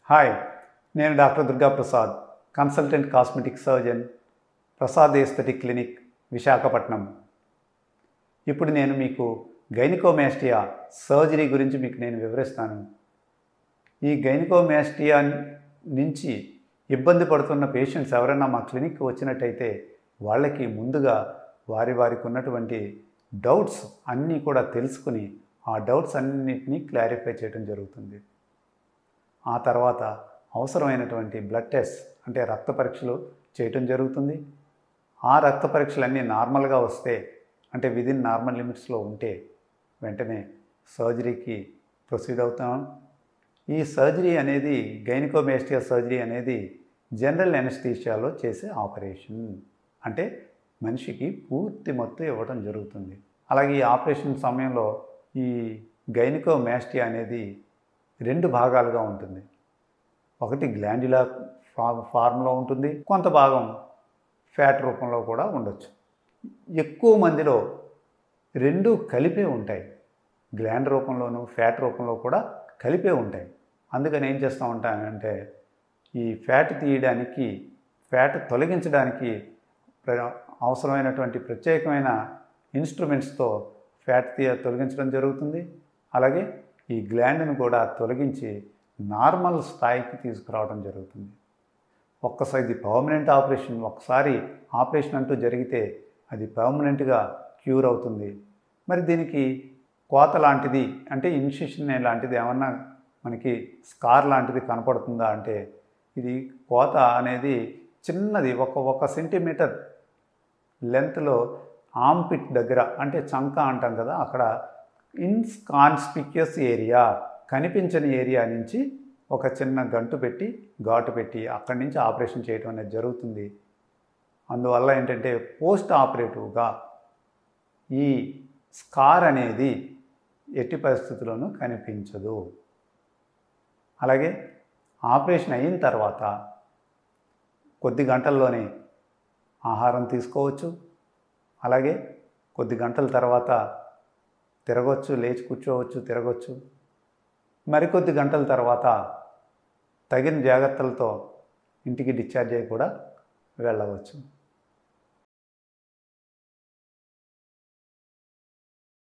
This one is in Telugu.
హాయ్, నేను doctor Durga Prasad, consultant cosmetic surgeon, Prasad aesthetic clinic, Visakhapatnam. ఇప్పుడు నేను మీకు గైనకోమాస్టియా సర్జరీ గురించి నేను వివరిస్తాను. ఈ గైనకోమాస్టియా నుంచి ఇబ్బంది పడుతున్న పేషెంట్స్ ఎవరైనా మా క్లినిక్కి వచ్చినట్టయితే వాళ్ళకి ముందుగా వారికి ఉన్నటువంటి డౌట్స్ అన్నీ కూడా తెలుసుకుని ఆ డౌట్స్ అన్నిటినీ క్లారిఫై చేయడం జరుగుతుంది. ఆ తర్వాత అవసరమైనటువంటి బ్లడ్ టెస్ట్ అంటే రక్త పరీక్షలు చేయటం జరుగుతుంది. ఆ రక్త పరీక్షలన్నీ నార్మల్గా వస్తే అంటే విదిన్ నార్మల్ లిమిట్స్లో ఉంటే వెంటనే సర్జరీకి ప్రొసీడ్ అవుతాం. ఈ సర్జరీ అనేది గైనకోమాస్టియా సర్జరీ అనేది జనరల్ ఎనస్థీషియాలో చేసే ఆపరేషన్. అంటే మనిషికి పూర్తి మత్తు ఇవ్వడం జరుగుతుంది. అలాగే ఈ ఆపరేషన్ సమయంలో ఈ గైనకోమాస్టియా అనేది 2 భాగాలుగా ఉంటుంది. ఒకటి గ్లాండ్యులర్ ఫార్మ్లో ఉంటుంది, కొంత భాగం ఫ్యాట్ రూపంలో కూడా ఉండొచ్చు. ఎక్కువ మందిలో 2 కలిపే ఉంటాయి. గ్లాండ్ రూపంలోనూ ఫ్యాట్ రూపంలో కూడా కలిపే ఉంటాయి. అందుకని ఏం చేస్తూ ఉంటానంటే ఈ ఫ్యాట్ తీయడానికి, ఫ్యాట్ తొలగించడానికి అవసరమైనటువంటి ప్రత్యేకమైన ఇన్స్ట్రుమెంట్స్తో ఫ్యాట్ తొలగించడం జరుగుతుంది. అలాగే ఈ గ్లాండ్ను కూడా తొలగించి నార్మల్ స్థాయికి తీసుకురావడం జరుగుతుంది. ఒక్కసారి ఇది పర్మనెంట్ ఆపరేషన్. ఒకసారి ఆపరేషన్ అంటూ జరిగితే అది పర్మనెంట్గా క్యూర్ అవుతుంది. మరి దీనికి కోత లాంటిది అంటే ఇన్సిషన్ లాంటిది ఏమన్నా మనకి స్కార్ లాంటిది కనపడుతుందా అంటే ఇది కోత అనేది చిన్నది, ఒక సెంటీమీటర్ లెంత్లో ఆంపిట్ దగ్గర అంటే చంక అంటాం కదా, అక్కడ ఇన్కాన్స్పిక్యూస్ ఏరియా, కనిపించని ఏరియా నుంచి ఒక చిన్న ఘాటు పెట్టి అక్కడి నుంచి ఆపరేషన్ చేయడం అనేది జరుగుతుంది. అందువల్ల ఏంటంటే పోస్ట్ ఆపరేటివ్గా ఈ స్కార్ అనేది ఎట్టి పరిస్థితుల్లోనూ కనిపించదు. అలాగే ఆపరేషన్ అయిన తర్వాత కొద్ది గంటల్లోనే ఆహారం తీసుకోవచ్చు. అలాగే కొద్ది గంటల తర్వాత తిరగవచ్చు, లేచి కూర్చోవచ్చు, తిరగవచ్చు. మరికొద్ది గంటల తర్వాత తగిన జాగ్రత్తలతో ఇంటికి డిశ్చార్జ్ అయ్యి కూడా వెళ్ళవచ్చు.